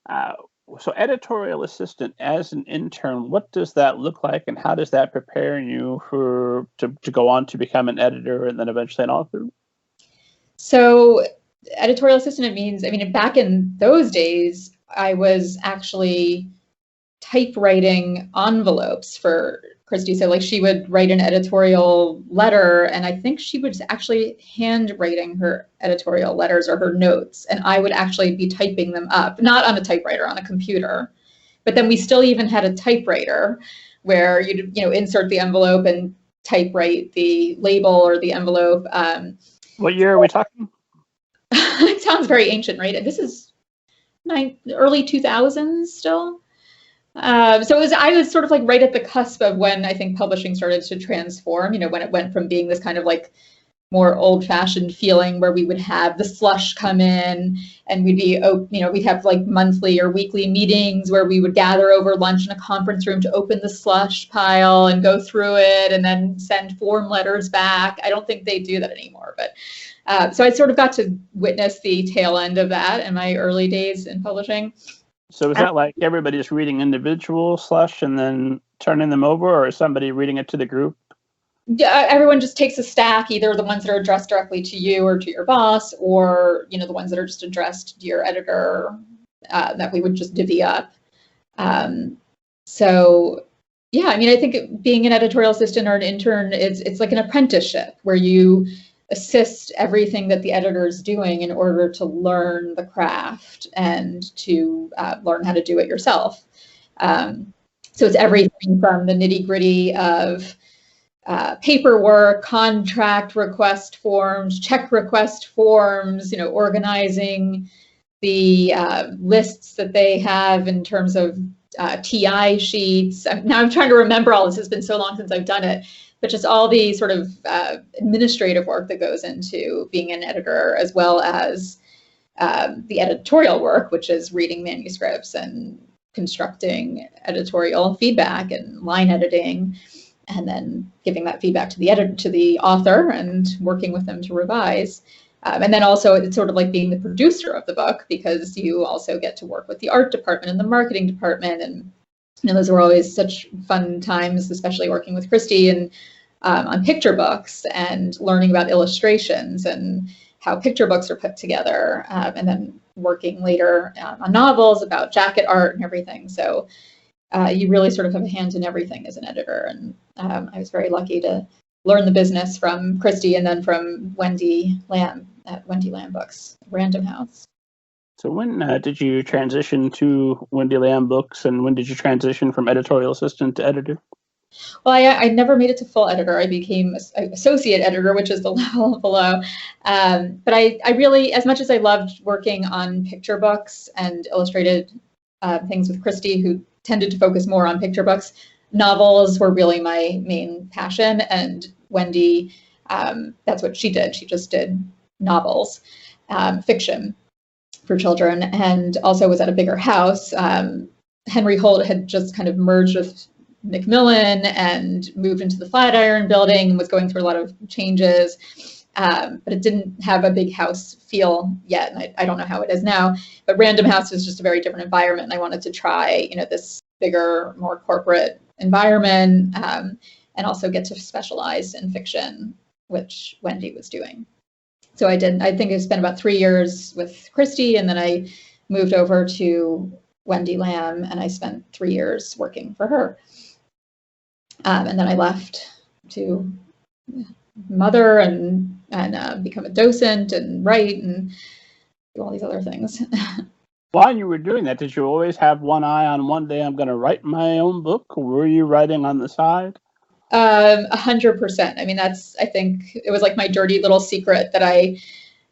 Uh, so editorial assistant as an intern, what does that look like, and how does that prepare you to go on to become an editor and then eventually an author? So editorial assistant, it means, I mean, back in those days, I was actually typewriting envelopes for Christy. So like she would write an editorial letter, and I think she was actually handwriting her editorial letters or her notes, and I would actually be typing them up, not on a typewriter, on a computer. But then we still even had a typewriter where you'd, you know, insert the envelope and typewrite the label or the envelope. What year are we talking? It sounds very ancient, right? This is early 2000s still. So I was sort of like right at the cusp of when I think publishing started to transform, you know, when it went from being this kind of like more old-fashioned feeling where we would have the slush come in and we'd be, you know, we'd have like monthly or weekly meetings where we would gather over lunch in a conference room to open the slush pile and go through it and then send form letters back. I don't think they do that anymore, but so I sort of got to witness the tail end of that in my early days in publishing. So is that like everybody's reading individual slush and then turning them over, or is somebody reading it to the group? Yeah, everyone just takes a stack, either the ones that are addressed directly to you or to your boss, or, you know, the ones that are just addressed to your editor, that we would just divvy up. So yeah, I mean, I think being an editorial assistant or an intern it's like an apprenticeship where you assist everything that the editor is doing in order to learn the craft and to learn how to do it yourself. So it's everything from the nitty-gritty of paperwork, contract request forms, check request forms, you know, organizing the lists that they have in terms of TI sheets. Now I'm trying to remember all this. It's been so long since I've done it, but just all the sort of administrative work that goes into being an editor, as well as the editorial work, which is reading manuscripts and constructing editorial feedback and line editing, and then giving that feedback to the editor, to the author, and working with them to revise. And then also it's sort of like being the producer of the book, because you also get to work with the art department and the marketing department. And you know, those were always such fun times, especially working with Christy and on picture books and learning about illustrations and how picture books are put together, and then working later on novels about jacket art and everything. So you really sort of have a hand in everything as an editor. And I was very lucky to learn the business from Christy and then from Wendy Lamb at Wendy Lamb Books, Random House. So when did you transition to Wendy Lamb Books, and when did you transition from editorial assistant to editor? Well, I never made it to full editor. I became associate editor, which is the level below. But I really, as much as I loved working on picture books and illustrated things with Christy, who tended to focus more on picture books, novels were really my main passion. And Wendy, that's what she did. She just did novels, fiction for children, and also was at a bigger house. Henry Holt had just kind of merged with Macmillan and moved into the Flatiron building and was going through a lot of changes, but it didn't have a big house feel yet. And I don't know how it is now, but Random House is just a very different environment. And I wanted to try, you know, this bigger, more corporate environment, and also get to specialize in fiction, which Wendy was doing. So I did. I think I spent about 3 years with Christy, and then I moved over to Wendy Lamb, and I spent 3 years working for her. And then I left to mother and become a docent and write and do all these other things. While you were doing that, did you always have one eye on one day I'm going to write my own book, or were you writing on the side? 100%. I mean, I think it was like my dirty little secret that I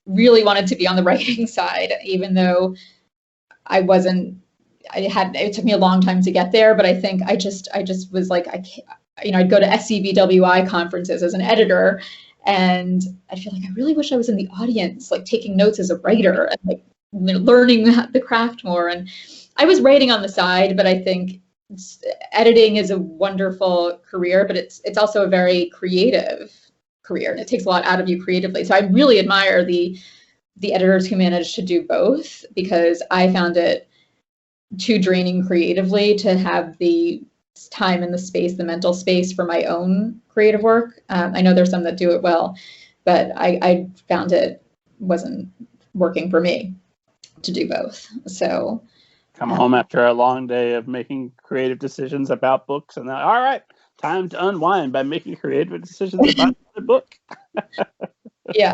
really wanted to be on the writing side, even though it took me a long time to get there, but I think I just was like, I'd go to SCBWI conferences as an editor, and I feel like I really wish I was in the audience, like taking notes as a writer and like learning the craft more. And I was writing on the side, but I think editing is a wonderful career, but it's also a very creative career, and it takes a lot out of you creatively. So I really admire the editors who manage to do both, because I found it too draining creatively to have the time and the space, the mental space for my own creative work. I know there's some that do it well, but I found it wasn't working for me to do both. So come home after a long day of making creative decisions about books, and then, all right, time to unwind by making creative decisions about the book. yeah.